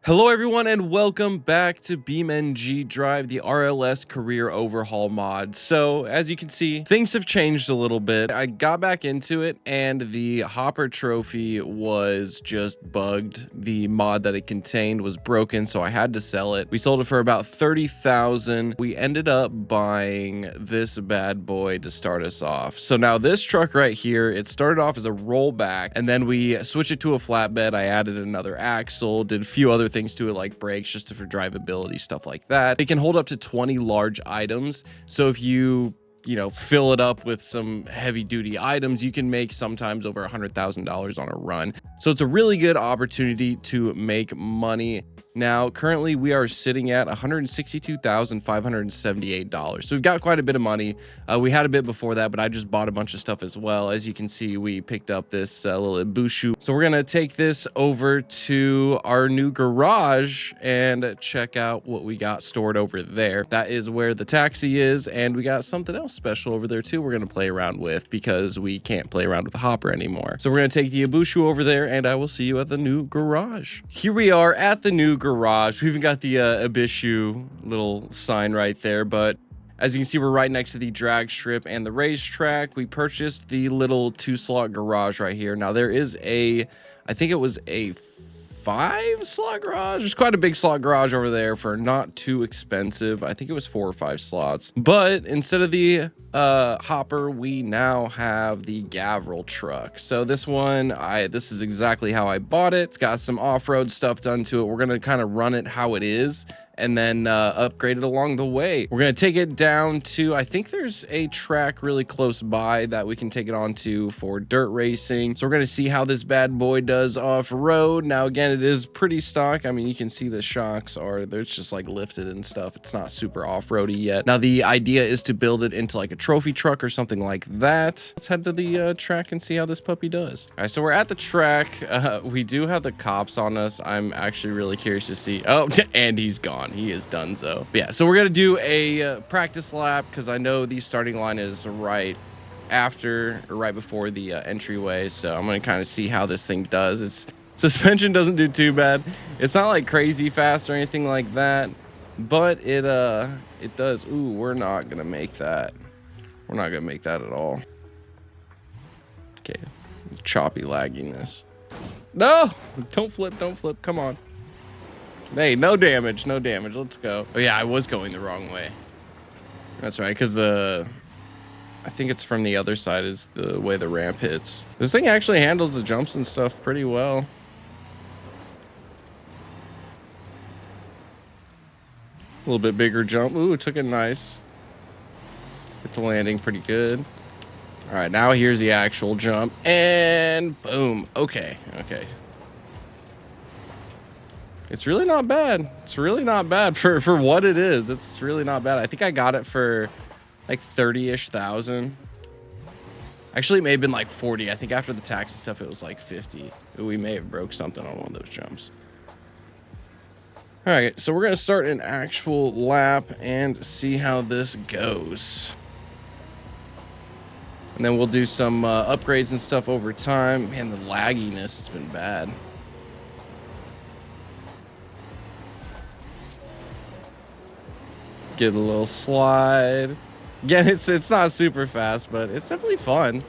Hello everyone and welcome back to BeamNG.drive, the RLS career overhaul mod. So as you can see, things have changed a little bit. I got back into it and the hopper trophy was just bugged. The mod that it contained was broken, so I had to sell it. We sold it for about 30,000. We ended up buying this bad boy to start us off. So now this truck right here, it started off as a rollback and then we switched it to a flatbed. I added another axle, did a few other things to it like brakes just for drivability, stuff like that. It can hold up to 20 large items, so if you fill it up with some heavy duty items, you can make sometimes over $100,000 on a run. So it's a really good opportunity to make money. Now, currently we are sitting at $162,578. So we've got quite a bit of money. We had a bit before that, but I just bought a bunch of stuff as well. As you can see, we picked up this little Ibushu. So we're gonna take this over to our new garage and check out what we got stored over there. That is where the taxi is, and we got something else special over there too we're gonna play around with because we can't play around with the hopper anymore. So we're gonna take the Ibushu over there, and I will see you at the new garage. Here we are at the new garage. We even got the Ibushu little sign right there, but as you can see, we're right next to the drag strip and the racetrack. We purchased the little 2-slot garage right here. Now there is I think it was a 5-slot garage. There's quite a big slot garage over there for not too expensive. I think it was 4 or 5 slots, but instead of the hopper, we now have the Gavril truck. So this one, this is exactly how I bought it. It's got some off-road stuff done to it. We're gonna kind of run it how it is and then upgrade it along the way. We're gonna take it down to, I think there's a track really close by that we can take it onto for dirt racing. So we're gonna see how this bad boy does off-road. Now again, it is pretty stock. I mean, you can see the shocks they're just like lifted and stuff. It's not super off-roady yet. Now the idea is to build it into like a trophy truck or something like that. Let's head to the track and see how this puppy does. All right, so we're at the track. We do have the cops on us. I'm actually really curious to see. Oh, and he's gone. He is donezo. Yeah, so we're gonna do a practice lap because I know the starting line is right before the entryway. So I'm gonna kind of see how this thing does. Its suspension doesn't do too bad. It's not like crazy fast or anything like that, but it does. Ooh, we're not gonna make that. We're not gonna make that at all. Okay, choppy lagginess. No, don't flip, come on. Hey, no damage. Let's go. Oh yeah, I was going the wrong way. That's right, because I think it's from the other side is the way the ramp hits. This thing actually handles the jumps and stuff pretty well. A little bit bigger jump. Ooh, it took it nice. Hit the landing pretty good. All right, now here's the actual jump, and boom. Okay. It's really not bad. It's really not bad for what it is. It's really not bad. I think I got it for like 30-ish thousand. Actually, it may have been like 40. I think after the tax and stuff, it was like 50. We may have broke something on one of those jumps. All right, so we're gonna start an actual lap and see how this goes. And then we'll do some upgrades and stuff over time. Man, the lagginess has been bad. Get a little slide. Again, it's not super fast, but it's definitely fun.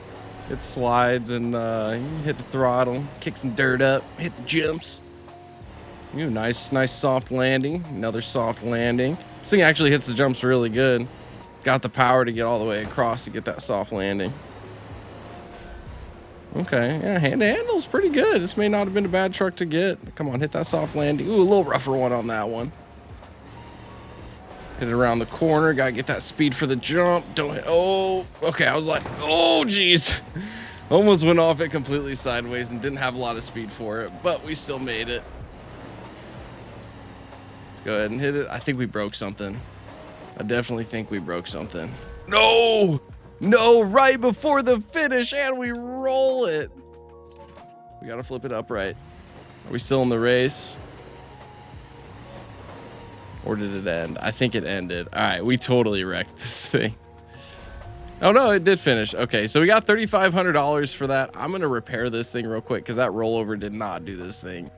It slides and you hit the throttle, kick some dirt up, hit the jumps. Ooh, nice soft landing. Another soft landing. This thing actually hits the jumps really good. Got the power to get all the way across to get that soft landing. Okay, yeah, handle's pretty good. This may not have been a bad truck to get. Come on, hit that soft landing. Ooh, a little rougher one on that one. Hit it around the corner. Gotta get that speed for the jump. Don't hit. Oh, okay. I was like, oh, geez. Almost went off it completely sideways and didn't have a lot of speed for it, but we still made it. Let's go ahead and hit it. I think we broke something. I definitely think we broke something. No, right before the finish, and we roll it. We gotta flip it upright. Are we still in the race? Or did it end? I think it ended. All right, we totally wrecked this thing. Oh no, it did finish. Okay, so we got $3,500 for that. I'm gonna repair this thing real quick because that rollover did not do this thing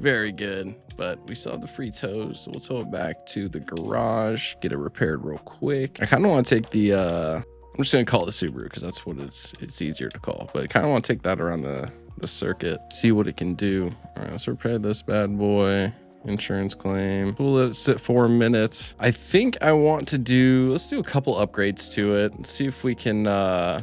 Very good. But we still have the free tows, so we'll tow it back to the garage, get it repaired real quick. I kind of want to take the I'm just gonna call it the Subaru because that's what it's easier to call, but I kind of want to take that around the circuit, see what it can do. All right, let's repair this bad boy. Insurance claim. We'll let it sit for a minute. I think I want to let's do a couple upgrades to it and see if we can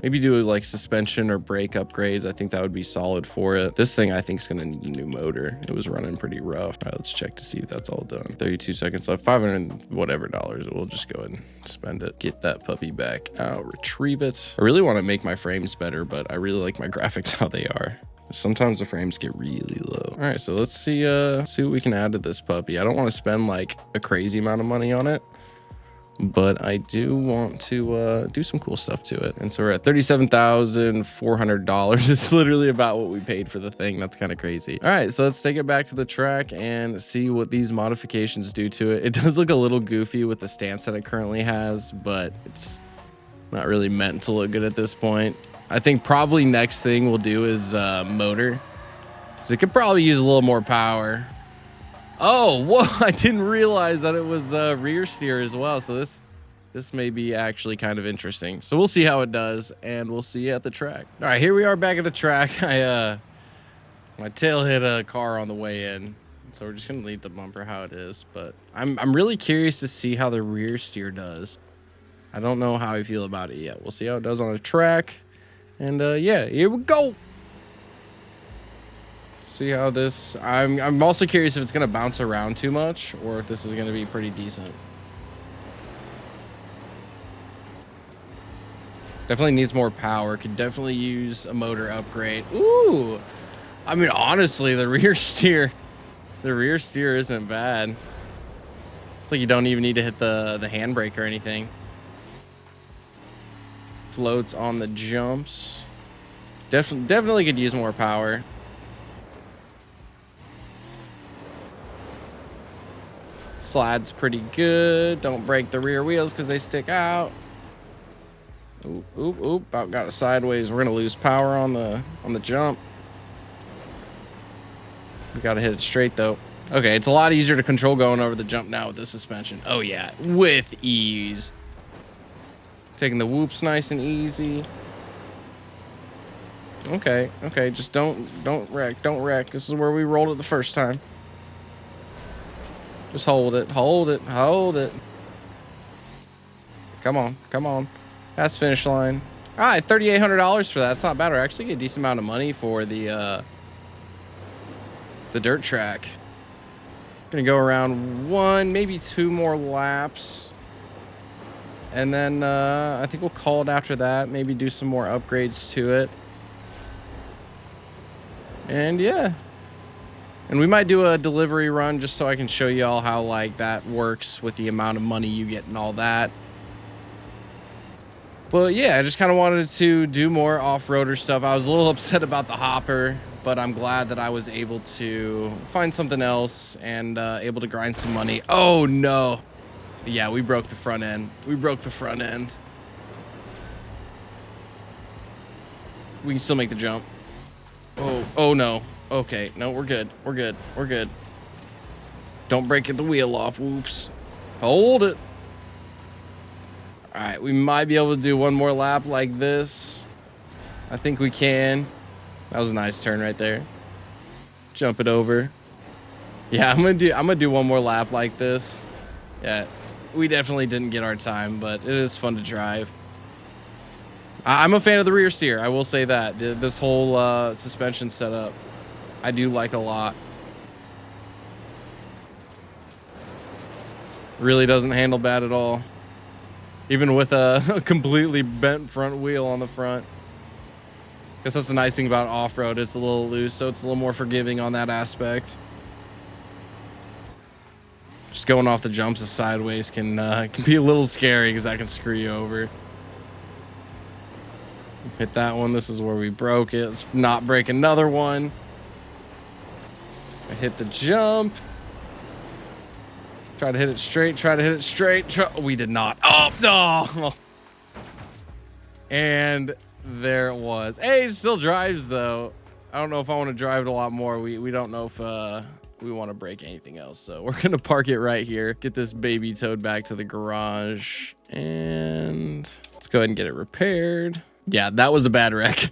maybe do like suspension or brake upgrades. I think that would be solid for it. This thing I think is gonna need a new motor. It was running pretty rough. All right, let's check to see if that's all done. 32 seconds left, 500 whatever dollars. We'll just go ahead and spend it. Get that puppy back out, retrieve it. I really want to make my frames better, but I really like my graphics how they are. Sometimes the frames get really low. All right, so let's see what we can add to this puppy. I don't want to spend like a crazy amount of money on it, but I do want to do some cool stuff to it. And so we're at $37,400. It's literally about what we paid for the thing. That's kind of crazy. All right, so let's take it back to the track and see what these modifications do to it. It does look a little goofy with the stance that it currently has, but it's not really meant to look good at this point. I think probably next thing we'll do is motor. So it could probably use a little more power. Oh, whoa, I didn't realize that it was rear steer as well. So this may be actually kind of interesting. So we'll see how it does, and we'll see you at the track. All right, here we are back at the track. My tail hit a car on the way in. So we're just gonna leave the bumper how it is, but I'm really curious to see how the rear steer does. I don't know how I feel about it yet. We'll see how it does on a track. And yeah, here we go. See how this, I'm also curious if it's gonna bounce around too much or if this is gonna be pretty decent. Definitely needs more power. Could definitely use a motor upgrade. Ooh, I mean, honestly, the rear steer isn't bad. It's like you don't even need to hit the handbrake or anything. Floats on the jumps. Definitely could use more power. Slides pretty good. Don't break the rear wheels because they stick out. Oop, oop, oop. About got it sideways. We're gonna lose power on the jump. We gotta hit it straight though. Okay, it's a lot easier to control going over the jump now with the suspension. Oh yeah, with ease. Taking the whoops nice and easy. Okay, just don't wreck, don't wreck. This is where we rolled it the first time. Just hold it, hold it, hold it. Come on, come on. That's finish line. All right, $3,800 for that. That's not bad. We're actually getting a decent amount of money for the dirt track. Gonna go around 1, maybe 2 more laps. And then I think we'll call it after that. Maybe do some more upgrades to it. And yeah. And we might do a delivery run just so I can show you all how like that works with the amount of money you get and all that. But yeah, I just kind of wanted to do more off-roader stuff. I was a little upset about the hopper, but I'm glad that I was able to find something else and able to grind some money. Oh no. Yeah, we broke the front end. We broke the front end. We can still make the jump. Oh no. Okay, no, we're good. We're good. We're good. Don't break the wheel off. Whoops. Hold it. All right, we might be able to do one more lap like this. I think we can. That was a nice turn right there. Jump it over. Yeah, I'm gonna do one more lap like this. Yeah. We definitely didn't get our time, but it is fun to drive. I'm a fan of the rear steer. I will say that. This whole suspension setup, I do like a lot. Really doesn't handle bad at all. Even with a completely bent front wheel on the front. Guess that's the nice thing about off-road. It's a little loose, so it's a little more forgiving on that aspect. Just going off the jumps sideways can be a little scary because that can screw you over. Hit that one. This is where we broke it. Let's not break another one. I hit the jump. Try to hit it straight. Try to hit it straight. We did not. Oh, no. And there it was. Hey, it still drives, though. I don't know if I want to drive it a lot more. We don't know if we want to break anything else. So we're going to park it right here, get this baby towed back to the garage, and let's go ahead and get it repaired. Yeah, that was a bad wreck.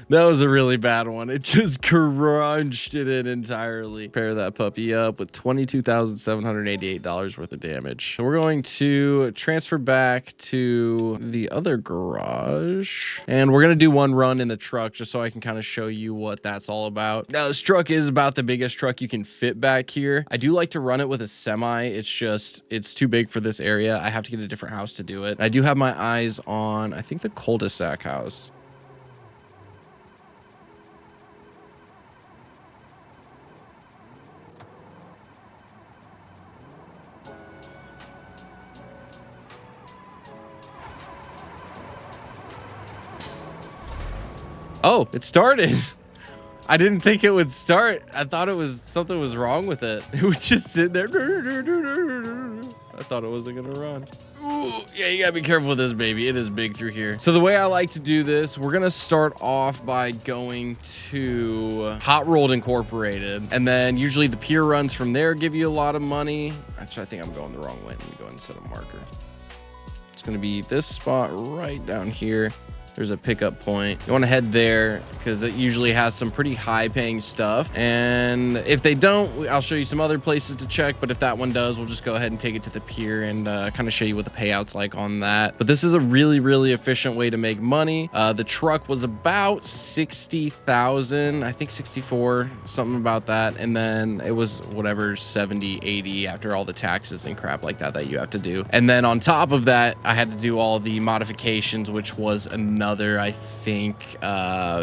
That was a really bad one. It just crunched it in entirely. Pair that puppy up with $22,788 worth of damage. So we're going to transfer back to the other garage, and we're going to do one run in the truck just so I can kind of show you what that's all about. Now, this truck is about the biggest truck you can fit back here. I do like to run it with a semi. It's too big for this area. I have to get a different house to do it. I do have my eyes on, I think, the cul-de-sac house. Oh, it started. I didn't think it would start. I thought it was something was wrong with it. It was just sitting there. I thought it wasn't gonna run. Ooh, yeah, you gotta be careful with this baby. It is big through here. So the way I like to do this, we're gonna start off by going to Hot Rolled Incorporated, and then usually the pier runs from there give you a lot of money. Actually, I think I'm going the wrong way. Let me go ahead and set a marker. It's gonna be this spot right down here. There's a pickup point. You want to head there because it usually has some pretty high paying stuff. And if they don't, I'll show you some other places to check. But if that one does, we'll just go ahead and take it to the pier and kind of show you what the payout's like on that. But this is a really, really efficient way to make money. The truck was about 60,000, I think 64, something about that. And then it was whatever, 70, 80 after all the taxes and crap like that you have to do. And then on top of that, I had to do all the modifications, which was another, I think,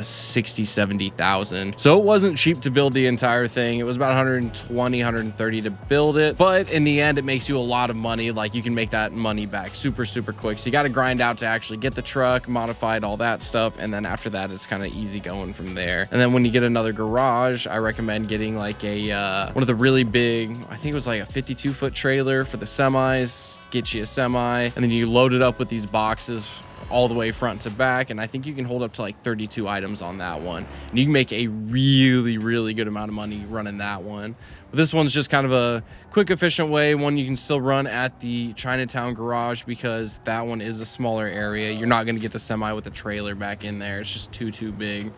60, 70,000. So it wasn't cheap to build the entire thing. It was about 120, 130 to build it. But in the end, it makes you a lot of money. Like, you can make that money back super, super quick. So you got to grind out to actually get the truck modified, all that stuff. And then after that, it's kind of easy going from there. And then when you get another garage, I recommend getting like a, one of the really big, I think it was like a 52-foot trailer for the semis. Get you a semi, and then you load it up with these boxes all the way front to back, and I think you can hold up to like 32 items on that one, and you can make a really, really good amount of money running that one. But this one's just kind of a quick, efficient way, one you can still run at the Chinatown garage because that one is a smaller area. You're not going to get the semi with the trailer back in there. It's just too big.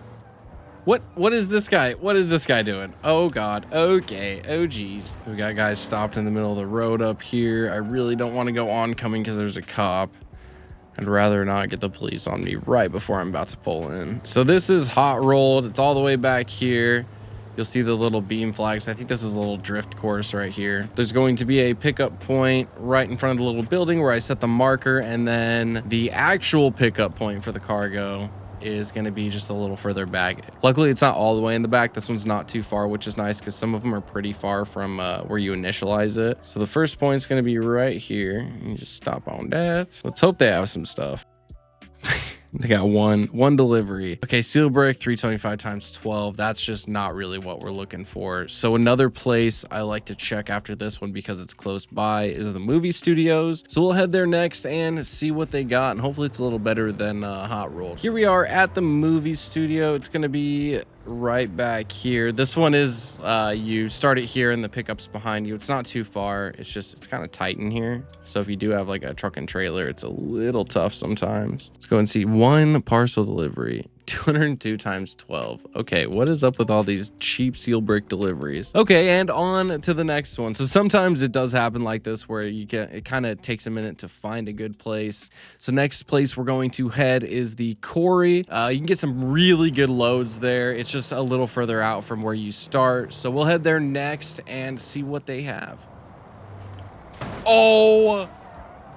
What is this guy? What is this guy doing? Oh God. Okay. Oh geez. We got guys stopped in the middle of the road up here. I really don't want to go oncoming because there's a cop. I'd rather not get the police on me right before I'm about to pull in. So this is hot rolled. It's all the way back here. You'll see the little beam flags. I think this is a little drift course right here. There's going to be a pickup point right in front of the little building where I set the marker, and then the actual pickup point for the cargo is going to be just a little further back. Luckily, it's not all the way in the back. This one's not too far, which is nice because some of them are pretty far from where you initialize it. So the first point is going to be right here. You just stop on that. Let's hope they have some stuff. They got one delivery. Okay, seal brick 325 times 12. That's just not really what we're looking for. So another place I like to check after this one because it's close by is the movie studios. So we'll head there next and see what they got, and hopefully it's a little better than hot rolled. Here we are at the movie studio. It's gonna be right back here. This one is you start it here and the pickup's behind you. It's not too far. It's kind of tight in here. So if you do have like a truck and trailer, it's a little tough sometimes. Let's go and see one parcel delivery. 202 times 12. Okay, what is up with all these cheap seal brick deliveries? Okay, and on to the next one. So sometimes it does happen like this where it kind of takes a minute to find a good place. So next place we're going to head is the quarry. You can get some really good loads there. It's just a little further out from where you start. So we'll head there next and see what they have. Oh,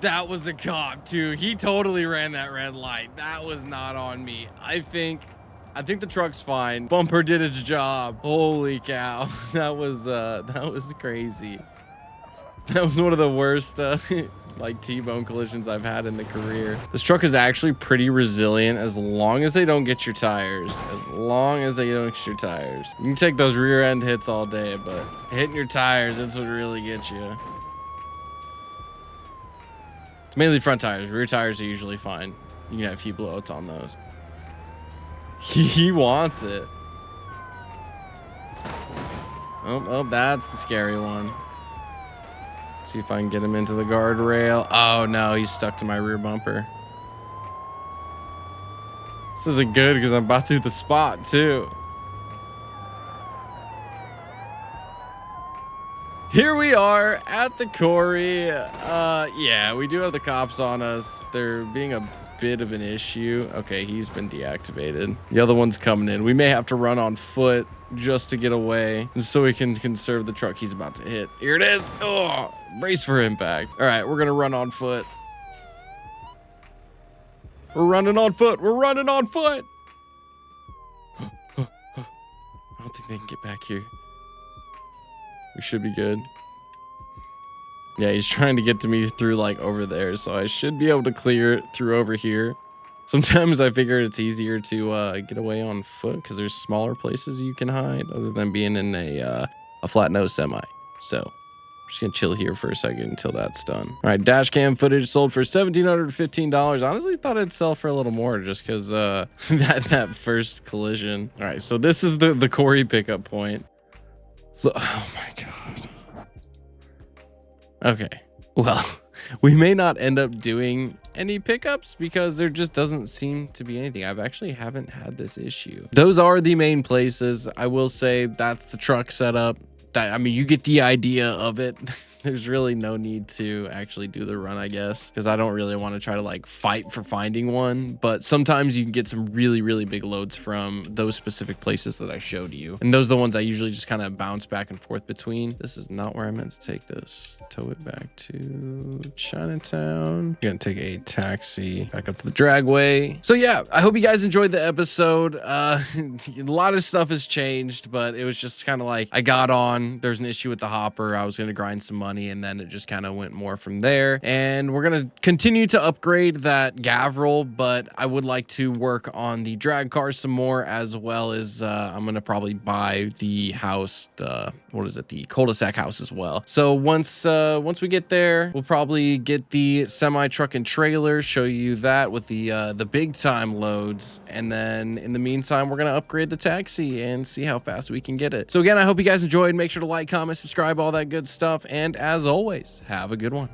that was a cop too. He totally ran that red light. That was not on me. I think the truck's fine. Bumper did its job. Holy cow. That was crazy. That was one of the worst like T-bone collisions I've had in the career. This truck is actually pretty resilient as long as they don't get your tires. As long as they don't get your tires. You can take those rear end hits all day, but hitting your tires, that's what really gets you. It's mainly front tires. Rear tires are usually fine. You can have a few blowouts on those. He wants it. Oh, that's the scary one. See if I can get him into the guardrail. Oh no, he's stuck to my rear bumper. This isn't good because I'm about to the spot too. Here we are at the quarry. Yeah, we do have the cops on us. They're being a bit of an issue. Okay, he's been deactivated. The other one's coming in. We may have to run on foot just to get away so we can conserve the truck he's about to hit. Here it is. Oh, brace for impact. All right, we're gonna run on foot. We're running on foot. We're running on foot. I don't think they can get back here. We should be good. Yeah, he's trying to get to me through like over there, so I should be able to clear it through over here. Sometimes I figure it's easier to get away on foot because there's smaller places you can hide other than being in a flat nose semi. So I'm just gonna chill here for a second until that's done. All right, dash cam footage sold for $1,715. Honestly, thought it'd sell for a little more just because that first collision. All right, so this is the quarry pickup point. Oh my god. Okay, well, we may not end up doing any pickups because there just doesn't seem to be anything. I've actually haven't had this issue. Those are the main places. I will say that's the truck setup. I mean, you get the idea of it. There's really no need to actually do the run, I guess, because I don't really want to try to like fight for finding one. But sometimes you can get some really, really big loads from those specific places that I showed you. And those are the ones I usually just kind of bounce back and forth between. This is not where I meant to take this. Tow it back to Chinatown. Gonna take a taxi back up to the dragway. So yeah, I hope you guys enjoyed the episode. A lot of stuff has changed, but it was just kind of like I got on. There's an issue with the hopper. I was going to grind some money, and then it just kind of went more from there. And we're going to continue to upgrade that Gavril, but I would like to work on the drag car some more, as well as I'm going to probably buy the house, the cul-de-sac house as well. So once we get there, we'll probably get the semi truck and trailer, show you that with the big time loads. And then in the meantime, we're going to upgrade the taxi and see how fast we can get it. So again, I hope you guys enjoyed. Make sure to like, comment, subscribe, all that good stuff. And as always, have a good one.